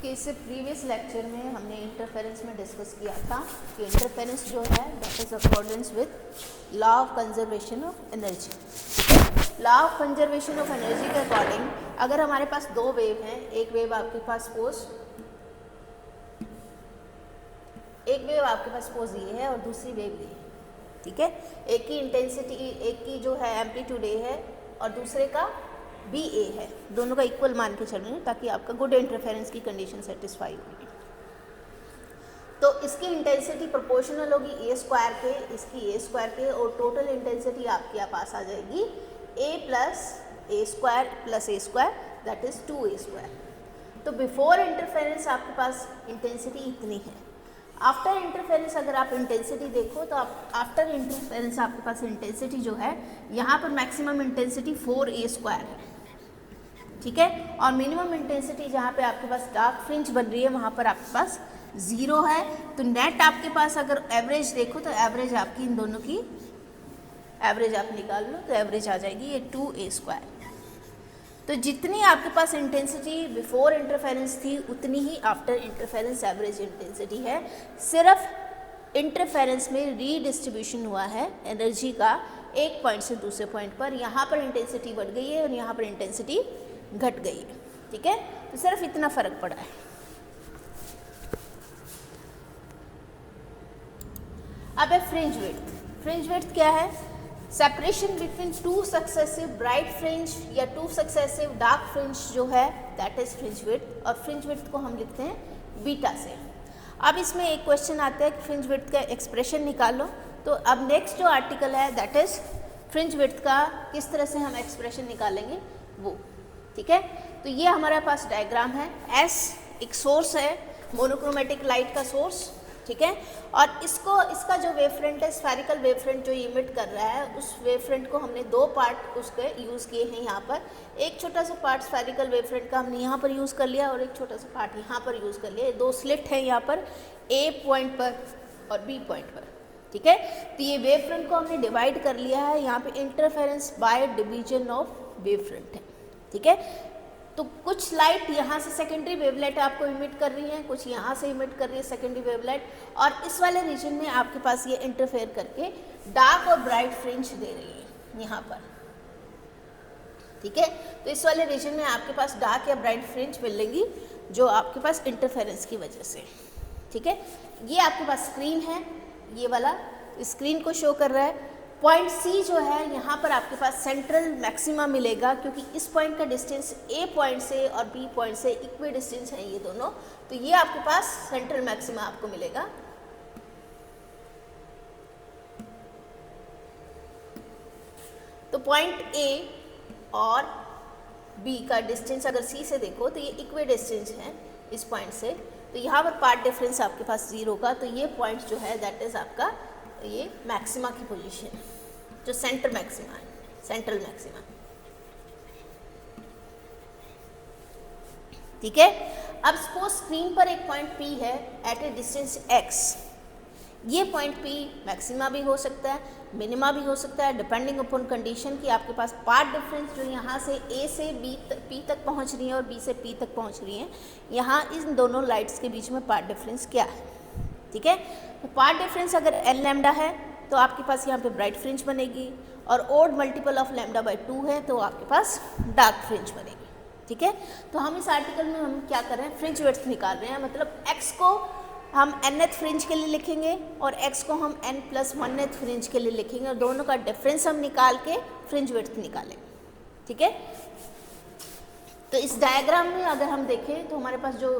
कि इससे previous lecture में हमने इंटरफेरेंस में डिस्कस किया था कि इंटरफेरेंस जो है that is accordance with law of conservation of energy. Law of conservation of energy के अकॉर्डिंग अगर हमारे पास दो वेव हैं, एक वेव आपके पास सपोज ये है और दूसरी वेव ये है, ठीक है। एक की इंटेंसिटी, एक की जो है एम्पलीट्यूड ए है और दूसरे का बी ए है, दोनों का इक्वल मान के चल रहे हैं ताकि आपका गुड इंटरफेरेंस की कंडीशन सेटिस्फाई होगी। तो इसकी इंटेंसिटी प्रोपोर्शनल होगी ए स्क्वायर के, इसकी ए स्क्वायर के, और टोटल इंटेंसिटी आपके पास आ जाएगी a plus a square that is 2a²। तो बिफोर इंटरफेरेंस आपके पास इंटेंसिटी इतनी है। आफ्टर इंटरफेरेंस अगर आप इंटेंसिटी देखो तो आप आफ्टर इंटरफेरेंस आपके पास इंटेंसिटी जो है यहाँ पर मैक्सिमम इंटेंसिटी 4a² है, ठीक है। और मिनिमम इंटेंसिटी जहाँ पे आपके पास डार्क फ्रिंज बन रही है वहाँ पर आपके पास 0 है। तो नेट आपके पास अगर एवरेज देखो तो एवरेज आपकी इन दोनों की एवरेज आप निकाल लो तो एवरेज आ जाएगी ये 2a²। तो जितनी आपके पास इंटेंसिटी बिफोर इंटरफेरेंस थी उतनी ही आफ्टर इंटरफेरेंस एवरेज इंटेंसिटी है। सिर्फ इंटरफेरेंस में रीडिस्ट्रीब्यूशन हुआ है एनर्जी का एक पॉइंट से दूसरे पॉइंट पर, यहाँ पर इंटेंसिटी बढ़ गई है और यहाँ पर इंटेंसिटी घट गई है, ठीक है। तो सिर्फ इतना फर्क पड़ा है। अब है फ्रिंज विड्थ। फ्रिंज विड्थ क्या है? Separation between two successive bright fringe या टू सक्सेसिव डार्क फ्रिंज जो है दैट इज फ्रिंज विड्थ, और फ्रिंज विड्थ को हम लिखते हैं बीटा से। अब इसमें एक क्वेश्चन आता है कि फ्रिंज विड्थ का एक्सप्रेशन निकालो। तो अब नेक्स्ट जो आर्टिकल है दैट इज फ्रिंज विड्थ का किस तरह से हम एक्सप्रेशन निकालेंगे वो, ठीक है। तो ये हमारे पास डायग्राम है। एस एक सोर्स है, मोनोक्रोमेटिक लाइट का सोर्स, ठीक है। और इसका जो वेवफ्रंट है, स्फेरिकल वेवफ्रंट जो इमिट कर रहा है, उस वेवफ्रंट को हमने दो पार्ट उसके यूज़ किए हैं यहाँ पर। एक छोटा सा पार्ट स्फेरिकल वेवफ्रंट का हमने यहाँ पर यूज़ कर लिया और एक छोटा सा पार्ट यहाँ पर यूज़ कर लिया। दो स्लिट हैं यहाँ पर, ए पॉइंट पर और बी पॉइंट पर, ठीक है। तो ये वेवफ्रंट को हमने डिवाइड कर लिया है। यहाँ पे interference by division of wavefront है, ठीक है। तो कुछ लाइट यहाँ से सेकेंडरी वेवलाइट आपको इमिट कर रही है, कुछ यहाँ से इमिट कर रही है सेकेंडरी वेवलाइट, और इस वाले रीजन में आपके पास ये इंटरफेयर करके डार्क और ब्राइट फ्रिंज दे रही है यहाँ पर, ठीक है। तो इस वाले रीजन में आपके पास डार्क या ब्राइट फ्रिंज मिलेंगी जो आपके पास इंटरफेरेंस की वजह से, ठीक है। ये आपके पास स्क्रीन है, ये वाला स्क्रीन को शो कर रहा है। पॉइंट सी जो है यहाँ पर आपके पास सेंट्रल मैक्सिमा मिलेगा, क्योंकि इस पॉइंट का डिस्टेंस ए पॉइंट से और बी पॉइंट से इक्वी डिस्टेंस है ये दोनों। तो ये आपके पास सेंट्रल मैक्सिमा आपको मिलेगा। तो पॉइंट ए और बी का डिस्टेंस अगर सी से देखो तो ये इक्वी डिस्टेंस है इस पॉइंट से। तो यहाँ पर पार्ट डिफरेंस आपके पास 0 का, तो ये पॉइंट जो है दैट इज आपका ये मैक्सिमा की पोजीशन जो सेंटर मैक्सिमा है, सेंट्रल मैक्सिमा, ठीक है। अब सपोज स्क्रीन पर एक पॉइंट P है एट ए डिस्टेंस x। ये पॉइंट P मैक्सिमा भी हो सकता है, मिनिमा भी हो सकता है, डिपेंडिंग अपॉन कंडीशन कि आपके पास पार्ट डिफरेंस जो यहाँ से A से P तक पहुँच रही है और B से P तक पहुँच रही है, यहाँ इन दोनों लाइट्स के बीच में पार्ट डिफरेंस क्या है, ठीक है। तो पार्ट डिफरेंस अगर n लैम्डा है तो आपके पास यहाँ पे ब्राइट फ्रिंज बनेगी, और ओड मल्टीपल ऑफ λ/2 है तो आपके पास डार्क फ्रिंज बनेगी, ठीक है। तो हम इस आर्टिकल में हम क्या कर रहे हैं, फ्रिंज विड्थ निकाल रहे हैं। मतलब x को हम nth फ्रिंज के लिए लिखेंगे और x को हम n+1th फ्रिंज के लिए लिखेंगे, और दोनों का डिफरेंस हम निकाल के फ्रिंज विड्थ निकालेंगे, ठीक है। तो इस डायग्राम में अगर हम देखें तो हमारे पास जो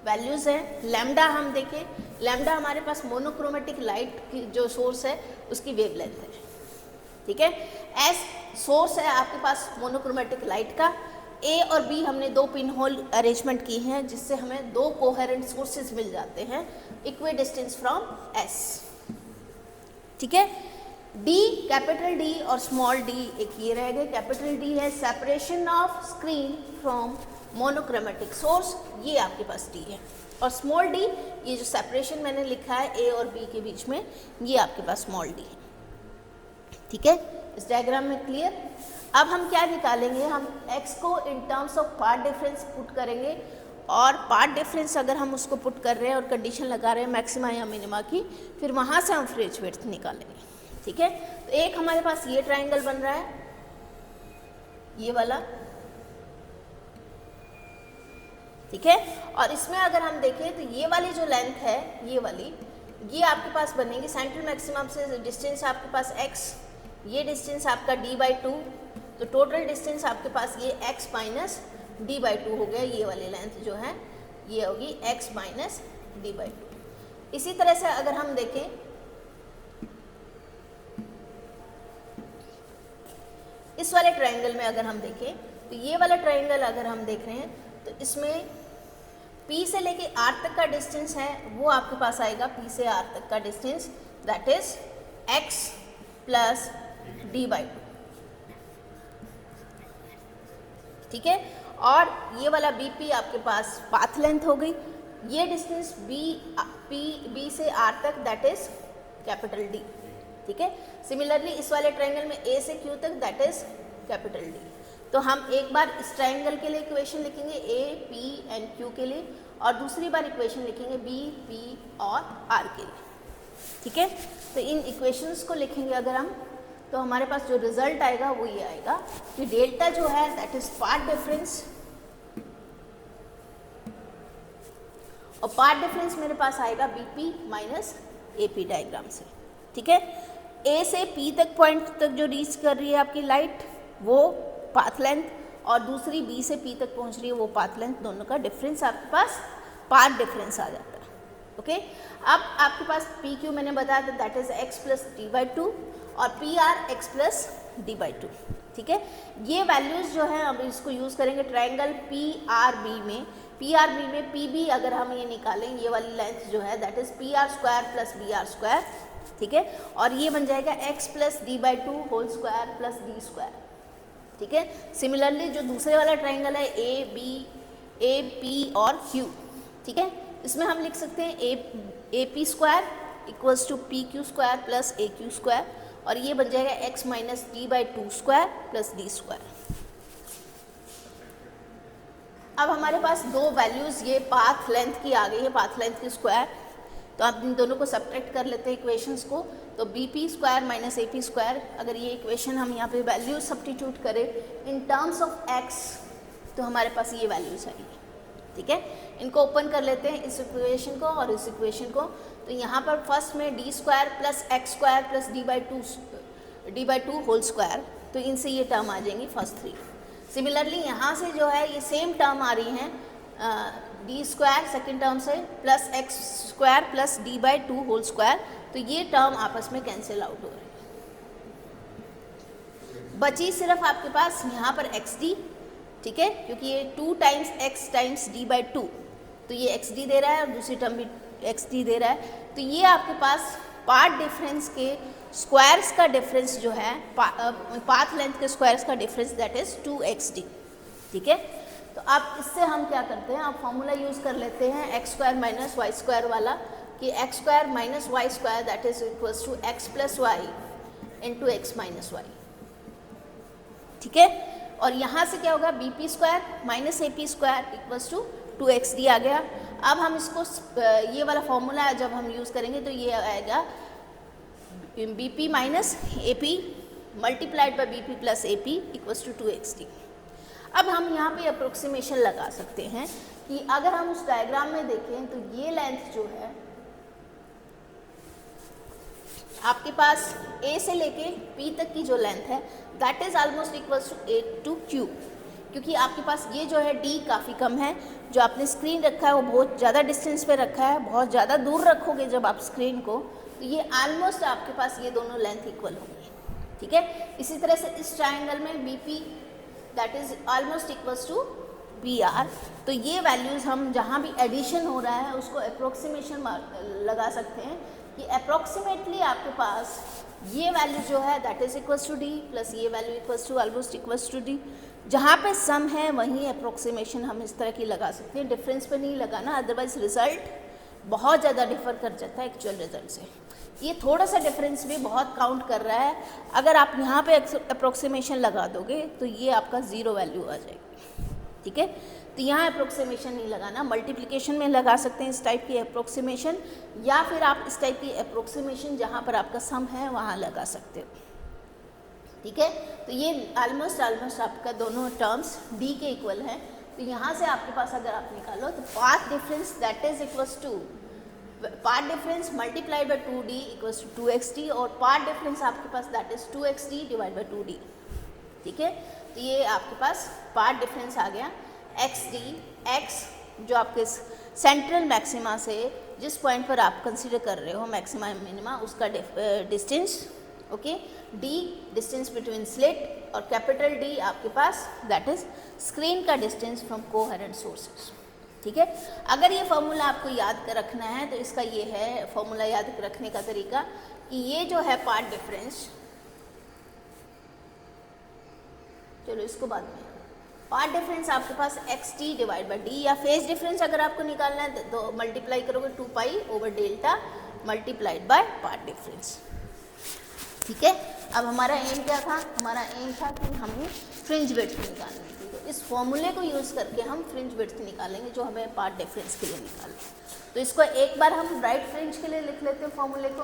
वैल्यूज़ हैं, लैम्डा हम देखें, लैम्डा हमारे पास मोनोक्रोमेटिक लाइट की जो सोर्स है उसकी वेवलेंथ है, ठीक है। एस सोर्स है आपके पास मोनोक्रोमेटिक लाइट का। ए और बी हमने दो पिन होल अरेंजमेंट की हैं जिससे हमें दो कोहेरेंट सोर्सेज मिल जाते हैं इक्वी डिस्टेंस फ्रॉम एस, ठीक है। डी, कैपिटल डी और स्मॉल डी एक ये रह गए। कैपिटल डी है separation of screen from monochromatic source, ये आपके पास डी है। और स्मॉल डी ये जो सेपरेशन मैंने लिखा है ए और बी के बीच में, ये आपके पास स्मॉल डी है, ठीक है। इस डायग्राम में क्लियर। अब हम क्या निकालेंगे, हम x को in terms of path difference put करेंगे और पार्ट डिफरेंस अगर हम उसको पुट कर रहे हैं और कंडीशन लगा रहे हैं मैक्सिमा या मिनिमा की, फिर वहाँ से हम फ्रिंज विड्थ निकालेंगे। ठीक है, तो एक हमारे पास ये ट्राइंगल बन रहा है, ये वाला, ठीक है। और इसमें अगर हम देखें तो ये वाली जो लेंथ है, ये वाली, ये आपके पास बनेगी सेंट्रल मैक्सिमम से डिस्टेंस आपके पास x, ये डिस्टेंस आपका d/2, तो टोटल डिस्टेंस आपके पास ये x माइनस d/2 हो गया। ये वाली लेंथ जो है ये होगी x माइनस d/2। इसी तरह से अगर हम देखें इस वाले ट्रायंगल में, अगर हम देखें तो ये वाला ट्रायंगल अगर हम देख रहे हैं तो इसमें P से लेके R तक का डिस्टेंस है, वो आपके पास आएगा P से R तक का distance, that is x plus d/2। ठीक है, और ये वाला BP आपके पास पाथ लेंथ हो गई, ये डिस्टेंस B से R तक दैट इज कैपिटल D। ठीक है, सिमिलरली इस वाले ट्रायंगल में A से Q तक दैट इज कैपिटल D। तो हम एक बार इस ट्रायंगल के लिए इक्वेशन लिखेंगे A, P एंड Q के लिए, और दूसरी बार इक्वेशन लिखेंगे B, P और R के लिए। ठीक है, तो इन इक्वेशंस को लिखेंगे अगर हम, तो हमारे पास जो रिजल्ट आएगा वो ये आएगा कि डेल्टा जो है दैट इज पार्ट डिफरेंस, और पार्ट डिफरेंस मेरे पास आएगा BP माइनस AP डायग्राम से। ठीक है, A से P तक पॉइंट तक जो रीच कर रही है आपकी लाइट वो पाथ लेंथ, और दूसरी B से P तक पहुंच रही है वो पाथ लेंथ, दोनों का डिफरेंस आपके पास पाथ डिफरेंस आ जाता है। ओके, अब आपके पास PQ मैंने बताया था that is x plus d/2 और PR x प्लस d/2। ठीक है, ये वैल्यूज जो है अब इसको यूज़ करेंगे ट्रायंगल PRB में। PRB में PB अगर हम ये निकालें, ये वाली लेंथ जो है that is PR square plus BR square. ठीक है, और ये बन जाएगा x plus d/2 whole square plus d square. ठीक है, सिमिलरली जो दूसरे वाला ट्रायंगल है A P और Q, ठीक है, इसमें हम लिख सकते हैं AP square equals to PQ square plus AQ square, और ये बन जाएगा x minus d/2 square plus d square. अब हमारे पास दो वैल्यूज़ ये पाथ लेंथ की आ गई है, पाथ लेंथ की स्क्वायर, तो आप इन दोनों को सब्ट्रैक्ट कर लेते हैं इक्वेशंस को, तो BP square minus AP square, अगर ये इक्वेशन हम यहाँ पे वैल्यूज सब्स्टिट्यूट करें इन टर्म्स ऑफ x तो हमारे पास ये वैल्यूज आएगी। ठीक है, इनको ओपन कर लेते हैं इस इक्वेशन को और इस इक्वेशन को, तो यहाँ पर फर्स्ट में d square plus x square plus d/2 whole square, तो इनसे ये टर्म आ जाएंगी फर्स्ट थ्री। सिमिलरली यहाँ से जो है ये सेम टर्म आ रही हैं d स्क्वायर सेकेंड टर्म से plus x square plus d/2 whole square, तो ये टर्म आपस में कैंसिल आउट हो रहे हैं। बची सिर्फ आपके पास यहाँ पर xd, ठीक है, क्योंकि ये 2 टाइम्स x टाइम्स d/2, तो ये xd दे रहा है और दूसरी टर्म भी xd दे रहा है, तो ये आपके पास पार्ट डिफरेंस के स्क्वायर्स का डिफरेंस जो है, पाथ लेंथ के स्क्वायर्स का डिफरेंस दैट इज 2xd। ठीक है, तो अब इससे हम क्या करते हैं, आप फॉर्मूला यूज़ कर लेते हैं x square minus y square वाला, कि x square minus y square that is equals to x plus y into x minus y. ठीक है, और यहाँ से क्या होगा, BP square minus AP square equals to 2xd आ गया। अब हम इसको ये वाला फॉर्मूला जब हम यूज़ करेंगे तो ये आएगा BP minus AP multiplied by BP plus AP equals to 2xd। अब हम यहाँ पे अप्रोक्सीमेशन लगा सकते हैं कि अगर हम उस डायग्राम में देखें तो ये लेंथ जो है आपके पास A से लेके P तक की जो लेंथ है that is almost equals to A to Q, क्योंकि आपके पास ये जो है D काफ़ी कम है, जो आपने स्क्रीन रखा है वो बहुत ज़्यादा डिस्टेंस पे रखा है, बहुत ज़्यादा दूर रखोगे जब आप स्क्रीन को तो ये ऑलमोस्ट आपके पास ये दोनों लेंथ इक्वल होंगी। ठीक है, इसी तरह से इस ट्रायंगल में BP that is almost equals to PR, तो ये वैल्यूज़ हम जहाँ भी एडिशन हो रहा है उसको अप्रोक्सीमेशन लगा सकते हैं कि अप्रोक्सीमेटली आपके पास ये वैल्यू जो है that is equals to D plus ये value equals to almost equals to D। जहाँ पे सम है वहीं अप्रोक्सीमेशन हम इस तरह की लगा सकते हैं, डिफरेंस पे नहीं लगाना, अदरवाइज रिजल्ट बहुत ज़्यादा डिफर कर जाता है एक्चुअल रिजल्ट से। ये थोड़ा सा डिफरेंस भी बहुत काउंट कर रहा है, अगर आप यहाँ पे अप्रोक्सीमेशन लगा दोगे तो ये आपका ज़ीरो वैल्यू आ जाएगी। ठीक है। तो यहाँ अप्रोक्सीमेशन नहीं लगाना, मल्टीप्लिकेशन में लगा सकते हैं इस टाइप की अप्रोक्सीमेशन, या फिर आप इस टाइप की अप्रोक्सीमेशन जहाँ पर आपका सम है वहाँ लगा सकते हो, ठीक है। तो ये ऑलमोस्ट आपका दोनों टर्म्स डी के इक्वल है। तो यहाँ से आपके पास अगर आप निकालो तो path difference that is equals to path difference multiplied by 2d equals to 2xt, और पाथ डिफरेंस आपके पास that is 2xt divide by 2d, ठीक है। तो ये आपके पास पाथ डिफरेंस आ गया xd, x जो आपके सेंट्रल मैक्सिमा से जिस पॉइंट पर आप कंसीडर कर रहे हो मैक्सिमा मिनिमा उसका distance, okay. d distance between slit, और कैपिटल D आपके पास दैट इज स्क्रीन का डिस्टेंस फ्रॉम कोहेरेंट सोर्सेज, ठीक है। अगर ये फॉर्मूला आपको याद कर रखना है तो इसका ये है फॉर्मूला याद रखने का तरीका कि ये जो है पाथ डिफरेंस, चलो इसको बाद में, पाथ डिफरेंस आपके पास xt डिवाइड बाई d, या फेज डिफरेंस अगर आपको निकालना है तो मल्टीप्लाई करोगे 2 pi over delta multiplied by path difference, ठीक है। अब हमारा एम क्या था, हमारा एम था कि हमें फ्रिंज विड्थ निकालनी थी, तो इस फॉर्मूले को यूज़ करके हम फ्रिंज विड्थ निकालेंगे जो हमें पाथ डिफरेंस के लिए निकालना। तो इसको एक बार हम राइट फ्रिंज के लिए लिख लेते हैं फॉर्मूले को।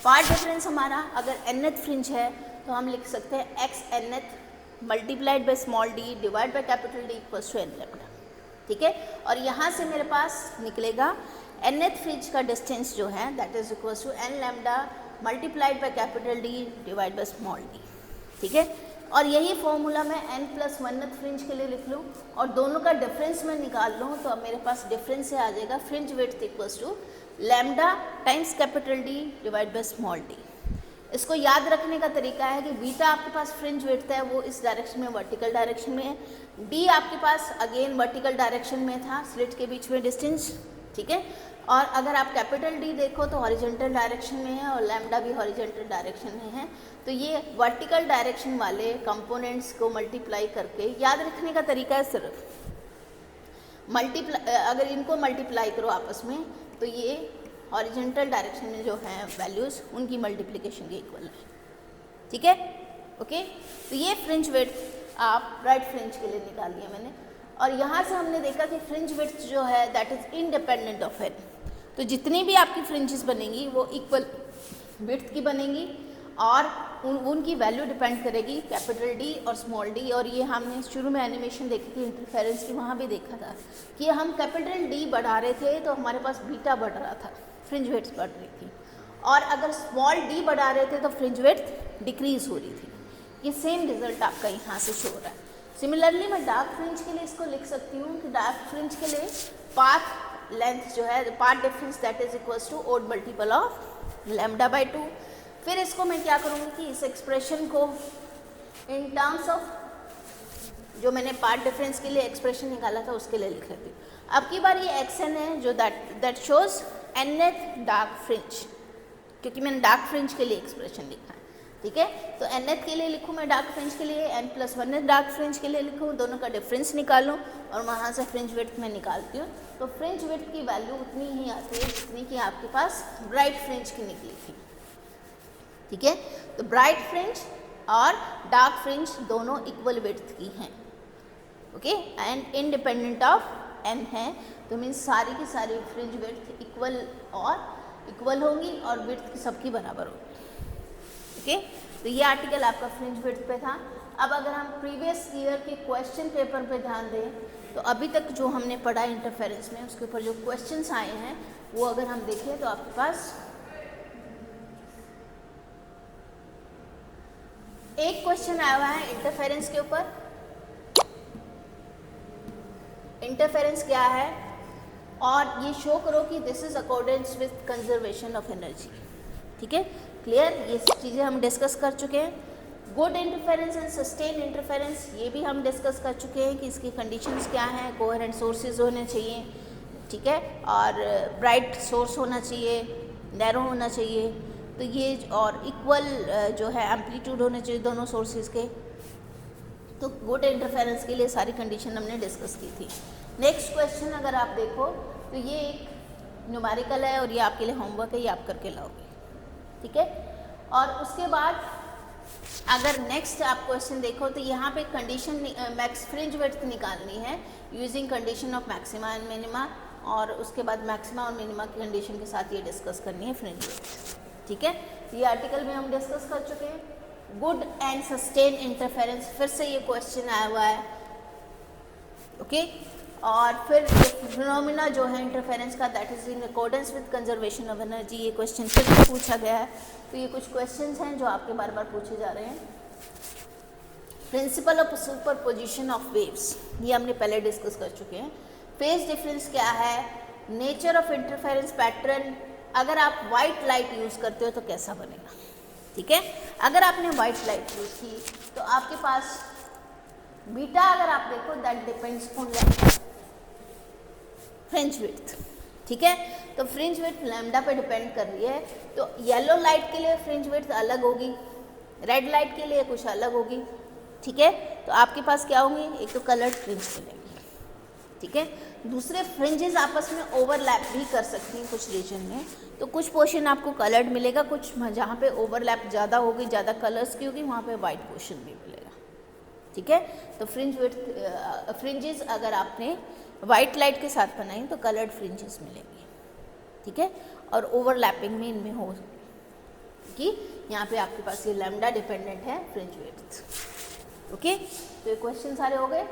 पाथ डिफरेंस हमारा अगर nth फ्रिंज है तो हम लिख सकते हैं x nth multiplied by small d divide by capital D equals to n lambda, ठीक है। और यहाँ से मेरे पास निकलेगा nth फ्रिंज का डिस्टेंस जो है that is equals to n lambda multiplied by capital D divide by small d, ठीक है। और यही फॉर्मूला मैं n+1th फ्रिंज के लिए लिख लूँ और दोनों का डिफरेंस मैं निकाल लूँ तो अब मेरे पास डिफरेंस से आ जाएगा fringe width equals to lambda times capital D divide by small d। इसको याद रखने का तरीका है कि बीटा आपके पास फ्रिंज विड्थ है वो इस डायरेक्शन में वर्टिकल डायरेक्शन में है, d आपके पास अगेन वर्टिकल डायरेक्शन में था स्लिट के बीच में डिस्टेंस, ठीक है। और अगर आप कैपिटल D देखो तो हॉरिजॉन्टल डायरेक्शन में है और लैम्डा भी हॉरिजॉन्टल डायरेक्शन में है। तो ये वर्टिकल डायरेक्शन वाले कंपोनेंट्स को मल्टीप्लाई करके याद रखने का तरीका है सिर्फ अगर इनको मल्टीप्लाई करो आपस में तो ये हॉरिजॉन्टल डायरेक्शन में जो है वैल्यूज़ उनकी मल्टीप्लिकेशन के इक्वल है, ठीक है, ओके। तो ये फ्रिंज विड्थ आप राइट फ्रिंज के लिए निकाल लिया मैंने। और यहाँ से हमने देखा कि फ्रिंज विड्थ जो है that is independent of n. तो जितनी भी आपकी फ्रिंजेस बनेंगी वो इक्वल विड्थ की बनेंगी और उनकी वैल्यू डिपेंड करेगी कैपिटल D और स्मॉल d। और ये हमने शुरू में एनिमेशन देखी थी इंटरफेरेंस की, वहाँ भी देखा था कि हम कैपिटल D बढ़ा रहे थे तो हमारे पास बीटा बढ़ रहा था, फ्रिंज विड्थ बढ़ रही थी, और अगर स्मॉल d बढ़ा रहे थे तो फ्रिंज विड्थ डिक्रीज हो रही थी। ये सेम रिजल्ट आपका यहाँ से शो हो रहा है। सिमिलरली मैं डार्क फ्रिंज के लिए इसको लिख सकती हूँ कि डार्क फ्रिंज के लिए पाथ लेंथ जो है path difference that is equals to odd multiple of lambda by 2। फिर इसको मैं क्या करूँगी कि इस एक्सप्रेशन को इन टर्म्स ऑफ जो मैंने पाथ डिफरेंस के लिए एक्सप्रेशन निकाला था उसके लिए लिख लेती हूँ। अब की बार ये xn है जो that shows nth dark fringe, क्योंकि मैंने डार्क फ्रिंज के लिए एक्सप्रेशन लिखा है, ठीक है। तो nth के लिए लिखूँ मैं डार्क फ्रिंज के लिए, n+1th डार्क फ्रिंज के लिए लिखूँ, दोनों का डिफरेंस निकालूँ और वहाँ से फ्रिंज विड्थ में निकालती हूँ। तो फ्रिंज विड्थ की वैल्यू उतनी ही आती है जितनी कि आपके पास ब्राइट फ्रिंज की निकली थी, ठीक है। तो ब्राइट फ्रिंज और डार्क फ्रिंज दोनों इक्वल विड्थ की हैं, okay, and independent of n है। तो मीन्स सारी की सारी फ्रिंज विड्थ इक्वल होंगी और विड्थ की सबकी बराबर होगी, ओके। तो ये आर्टिकल आपका फ्रिंज विड्थ पे था। अब अगर हम प्रीवियस ईयर के क्वेश्चन पेपर पे ध्यान दें तो अभी तक जो हमने पढ़ा इंटरफेरेंस में उसके ऊपर जो क्वेश्चंस आए हैं वो अगर हम देखें तो आपके पास एक क्वेश्चन आया हुआ है इंटरफेरेंस के ऊपर। इंटरफेरेंस क्या है और ये शो करो कि this is accordance with conservation of energy, ठीक है, क्लियर। ये चीज़ें हम डिस्कस कर चुके हैं। Good interference and sustain interference ये भी हम डिस्कस कर चुके हैं कि इसकी कंडीशंस क्या हैं, कोहेरेंट सोर्सेज होने चाहिए, ठीक है, और ब्राइट सोर्स होना चाहिए, नैरो होना चाहिए, तो ये और इक्वल जो है एम्पलीट्यूड होने चाहिए दोनों सोर्सेज के। तो गुड इंटरफेरेंस के लिए सारी कंडीशन हमने डिस्कस की थी। नेक्स्ट क्वेश्चन अगर आप देखो तो ये एक न्यूमेरिकल है और ये आपके लिए होमवर्क है, ये आप करके लाओगे, ठीक है। और उसके बाद अगर नेक्स्ट आप क्वेश्चन देखो तो यहाँ पे कंडीशन मैक्स फ्रिंज विड्थ निकालनी है using condition of maxima and minima, और उसके बाद मैक्सिमा और मिनिमा की कंडीशन के साथ ये डिस्कस करनी है फ्रिंज विड्थ। ठीक है, ये आर्टिकल में हम डिस्कस कर चुके हैं। गुड एंड सस्टेन इंटरफेरेंस, फिर से ये क्वेश्चन आया हुआ है। ओके, और फिर फिनोमिना जो है इंटरफेरेंस का, that is in accordance with conservation of energy, ये क्वेश्चन फिर से पूछा गया है। तो ये कुछ क्वेश्चंस हैं जो आपके बार बार पूछे जा रहे हैं। Principle of superposition of waves, ये हमने पहले डिस्कस कर चुके हैं। फेज डिफरेंस क्या है, नेचर ऑफ इंटरफेरेंस पैटर्न, अगर आप वाइट लाइट यूज़ करते हो तो कैसा बनेगा। ठीक है, अगर आपने वाइट लाइट यूज़ की तो आपके पास बीटा, अगर आप देखो that depends on fringe width. ठीक है, तो फ्रिंज विड्थ लैम्डा पे डिपेंड कर रही है। तो येलो लाइट के लिए फ्रिंज विड्थ अलग होगी, रेड लाइट के लिए कुछ अलग होगी। ठीक है, तो आपके पास क्या होंगी, एक तो कलर्ड फ्रिंज मिलेंगी। ठीक है, दूसरे फ्रिंजेस आपस में ओवरलैप भी कर सकती हैं कुछ रीजन में, तो कुछ पोर्शन आपको कलर्ड मिलेगा, कुछ जहाँ पे ओवरलैप ज़्यादा होगी, ज़्यादा कलर्स की होगी, वहाँ पे वाइट पोर्शन भी मिलेगा। ठीक है, तो फ्रिंज विड्थ फ्रिंजेस अगर आपने वाइट लाइट के साथ बनाई तो कलर्ड फ्रिंजेस मिलेंगी। ठीक है, और ओवरलैपिंग में इनमें हो कि यहाँ पे आपके पास ये लैम्डा डिपेंडेंट है फ्रिंज विड्थ। ओके, तो ये क्वेश्चन सारे हो गए।